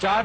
4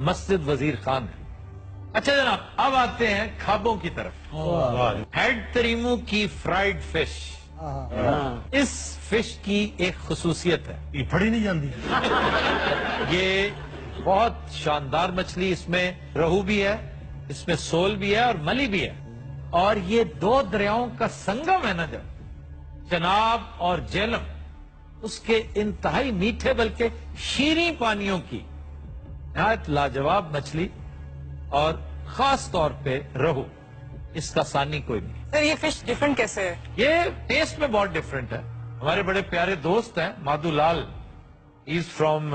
مسجد وزیر خان ہے. اچھا جناب اب آتے ہیں خوابوں کی طرف. ہیڈ تریمو کی فرائیڈ فش. اس فش کی ایک خصوصیت ہے, یہ پھڑی نہیں جاندی. یہ بہت شاندار مچھلی, اس میں رہو بھی ہے, اس میں سول بھی ہے اور ملی بھی ہے, اور یہ دو دریاؤں کا سنگم ہے نا جب, چناب اور جیلم, اس کے انتہائی میٹھے بلکہ شیریں پانیوں کی نہایت لاجواب مچھلی, اور خاص طور پہ رہو, اس کا ثانی کوئی نہیں. سر یہ فش ڈیفرنٹ کیسے ہے؟ یہ ٹیسٹ میں بہت ڈیفرنٹ ہے. ہمارے بڑے پیارے دوست ہیں مادھو لال, از فرام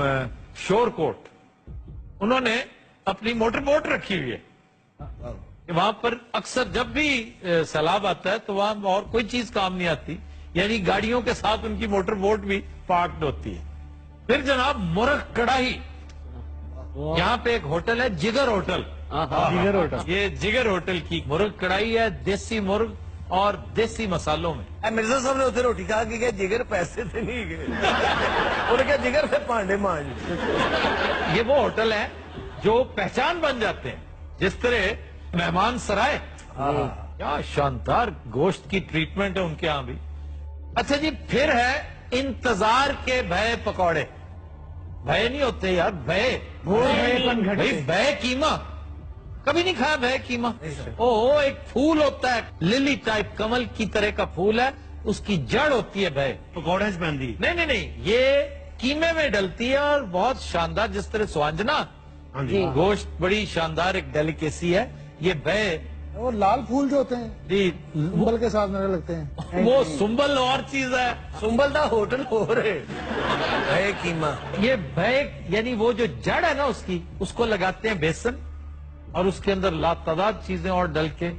شور کوٹ, انہوں نے اپنی موٹر بوٹ رکھی ہوئی ہے. وہاں پر اکثر جب بھی سیلاب آتا ہے تو وہاں اور کوئی چیز کام نہیں آتی, یعنی گاڑیوں کے ساتھ ان کی موٹر بوٹ بھی پارکڈ ہوتی ہے. پھر جناب مرغ کڑاہی, یہاں پہ ایک ہوٹل ہے جگر ہوٹل, یہ جگر ہوٹل کی مرغ کڑاہی ہے, دیسی مرغ اور دیسی مسالوں میں. مرزا صاحب نے اتنے روٹی کھا کے جگر پیسے سے نہیں گئے, انہوں نے کہا جگر سے پانڈے مانج. یہ وہ ہوٹل ہے جو پہچان بن جاتے ہیں, جس طرح مہمان سرائے, کیا شاندار گوشت کی ٹریٹمنٹ ہے ان کے ہاں بھی. اچھا جی پھر ہے انتظار کے بھے پکوڑے. بھے نہیں ہوتے یار, بھے بھے کیما, کبھی نہیں کھایا بھے کیما؟ ایک پھول ہوتا ہے للی ٹائپ, کمل کی طرح کا پھول ہے, اس کی جڑ ہوتی ہے بھے. پکوڑے سے پہن دی. نہیں, یہ کیمے میں ڈلتی ہے اور بہت شاندار, جس طرح سوانجنا گوشت بڑی شاندار ایک ڈیلیکیسی ہے, یہ بھے. وہ لال پھول جو ہوتے ہیں جی سنبل کے ساتھ میرے لگتے ہیں. وہ سنبل اور چیز ہے, سنبل دا ہوٹل ہو رہے ہے قیمہ. یہ بھے یعنی وہ جو جڑ ہے نا اس کی, اس کو لگاتے ہیں بیسن, اور اس کے اندر لاتعداد چیزیں اور ڈل کے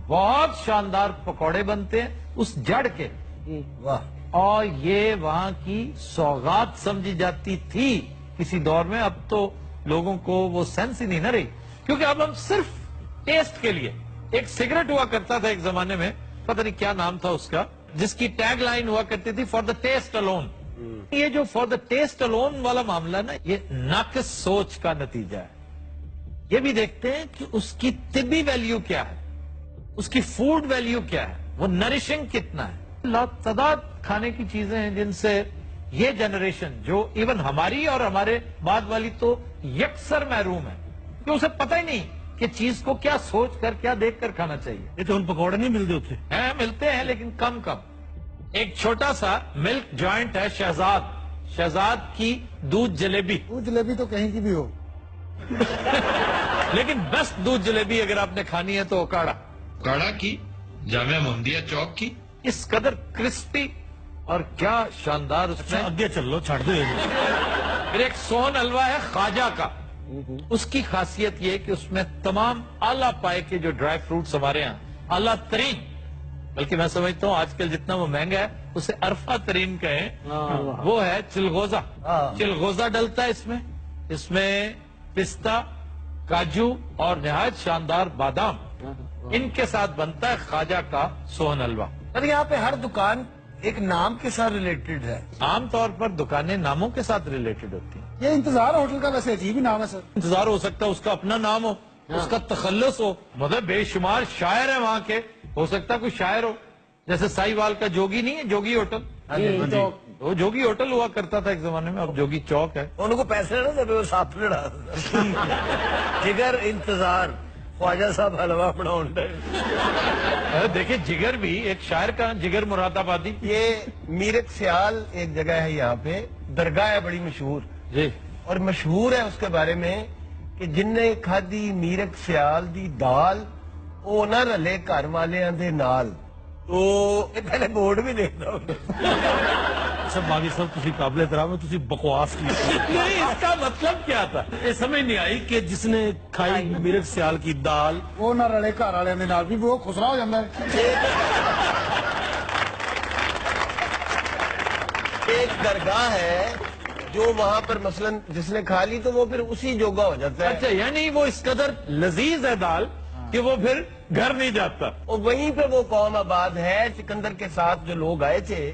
بہت شاندار پکوڑے بنتے ہیں اس جڑ کے. واہ. اور یہ وہاں کی سوغات سمجھی جاتی تھی کسی دور میں, اب تو لوگوں کو وہ سینس ہی نہیں نہ رہی, کیونکہ اب ہم صرف ٹیسٹ کے لیے. ایک سگریٹ ہوا کرتا تھا ایک زمانے میں, پتہ نہیں کیا نام تھا اس کا, جس کی ٹیگ لائن ہوا کرتی تھی فار دا ٹیسٹ الون. یہ جو فار دا ٹیسٹ الون والا معاملہ نا, یہ ناقص سوچ کا نتیجہ ہے. یہ بھی دیکھتے ہیں کہ اس کی طبی ویلیو کیا ہے, اس کی فوڈ ویلیو کیا ہے, وہ نرشنگ کتنا ہے. لاتعداد کھانے کی چیزیں ہیں جن سے یہ جنریشن, جو ایون ہماری اور ہمارے بعد والی تو یکسر محروم ہے, کہ اسے پتہ ہی نہیں کہ چیز کو کیا سوچ کر کیا دیکھ کر کھانا چاہیے. یہ تو ان پکوڑے نہیں ملتے ہوتے ہیں, ملتے ہیں لیکن کم کم. ایک چھوٹا سا ملک جوائنٹ ہے شہزاد, شہزاد کی دودھ جلیبی. وہ جلیبی تو کہیں کی بھی ہو, لیکن بیسٹ دودھ جلیبی اگر آپ نے کھانی ہے تو اکاڑا, اکاڑا کی جامعہ محمدیہ چوک کی, اس قدر کرسپی اور کیا شاندار اس میں. اگے چل لو, چھڑ دو. پھر ایک سون حلوہ ہے خواجہ کا, اس کی خاصیت یہ کہ اس میں تمام اعلیٰ پائے کے جو ڈرائی فروٹس ہمارے ہاں اعلیٰ ترین, بلکہ میں سمجھتا ہوں آج کل جتنا وہ مہنگا ہے اسے عرفہ ترین کہیں, وہ ہے چلغوزہ. چلغوزہ ڈلتا ہے اس میں پستہ, کاجو اور نہایت شاندار بادام, ان کے ساتھ بنتا ہے خواجہ کا سون حلوہ. سر یہاں پہ ہر دکان ایک نام کے ساتھ ریلیٹڈ ہے. عام طور پر دکانیں ناموں کے ساتھ ریلیٹڈ ہوتی ہیں. یہ انتظار ہوٹل کا ویسے عجیب ہی نام ہے سر. انتظار ہو سکتا ہے اس کا اپنا نام ہو, اس کا تخلص ہو, مطلب بے شمار شاعر ہیں وہاں کے, ہو سکتا ہے کوئی شاعر ہو, جیسے سائی وال کا جوگی نہیں ہے, جوگی ہوٹل, وہ جوگی ہوٹل ہوا کرتا تھا ایک زمانے میں, اب جوگی چوک ہے. ان کو پیسے نہ دے, وہ ساتھ لڑا. جگر انتظار خواجہ صاحب حلوہ بناؤ. دیکھیں جگر بھی ایک شاعر کا, جگر مراد آبادی. یہ میرک سیال ایک جگہ ہے, یہاں پہ درگاہ ہے بڑی مشہور جی, اور مشہور ہے اس کے بارے میں کہ جن نے کھادی میرک سیال دی دال وہ نہ رلے گھر والے دے نال. تو پہلے بورڈ بھی دیکھنا. اچھا باغی صاحب, تسی قابل احترام ہے, تسی بکواس کی. نہیں, اس کا مطلب کیا تھا یہ سمجھ نہیں آئی کہ جس نے کھائی میرک سیال کی دال, وہ نہ رلے گھر والے دے نال, بھی وہ خسرا ہو جاتا ہے. ایک درگاہ ہے جو وہاں پر مثلا جس نے کھا لی تو وہ پھر اسی جوگا ہو جاتا ہے. اچھا, یعنی وہ اس قدر لذیذ ہے دال کہ وہ پھر گھر نہیں جاتا. اور وہیں پہ وہ قوم آباد ہے. سکندر کے ساتھ جو لوگ آئے تھے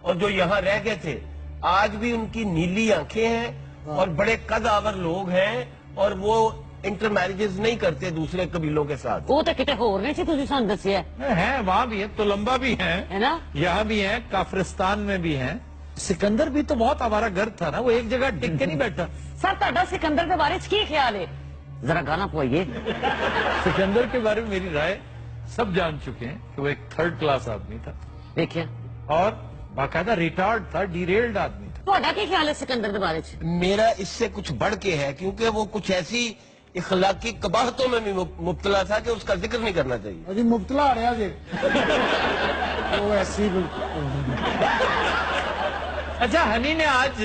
اور جو یہاں رہ گئے تھے, آج بھی ان کی نیلی آنکھیں ہیں اور بڑے قد آور لوگ ہیں, اور وہ انٹر میرجز نہیں کرتے دوسرے قبیلوں کے ساتھ. وہ تو کتے ہور نہیں سی تسی سان دسیا ہے وہاں بھی ہے، تلمبا بھی ہے، ہے نا. یہاں بھی ہیں، کافرستان میں بھی ہیں. سکندر بھی تو بہت ہمارا گھر تھا نا، وہ ایک جگہ ٹک کے نہیں بیٹھا. سر تہاڈا سکندر کے بارے چ کی خیال ہے؟ ذرا گانا پوائیے. سکندر کے بارے میں میری رائے سب جان چکے ہیں کہ وہ ایک تھرڈ کلاس آدمی تھا دیکھیا اور باقاعدہ ریٹارڈ تھا، ڈیریلڈ آدمی تھا. تہاڈا کی خیال ہے سکندر کے بارے چ؟ میرا اس سے کچھ بڑھ کے ہے، کیونکہ وہ کچھ ایسی اخلاقی قباحتوں میں بھی مبتلا تھا کہ اس کا ذکر نہیں کرنا چاہیے. ابھی مبتلا رہا جی وہ ایسی بالکل. اچھا، ہنی نے آج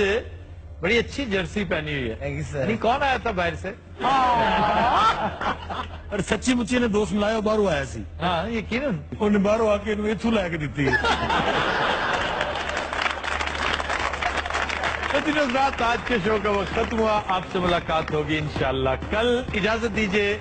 بڑی اچھی جرسی پہنی ہوئی ہے. Thank you, sir. ہنی کون آیا تھا باہر سے؟ اور سچی مچی نے دوست ملایا باہروں آیا سی ہاں یقیناً. انہیں باہروں آ کے انہوں اتھو لے کے دیتی ہے. حضرات آج کے شو کا وقت ختم ہوا. آپ سے ملاقات ہوگی انشاءاللہ کل. اجازت دیجیے.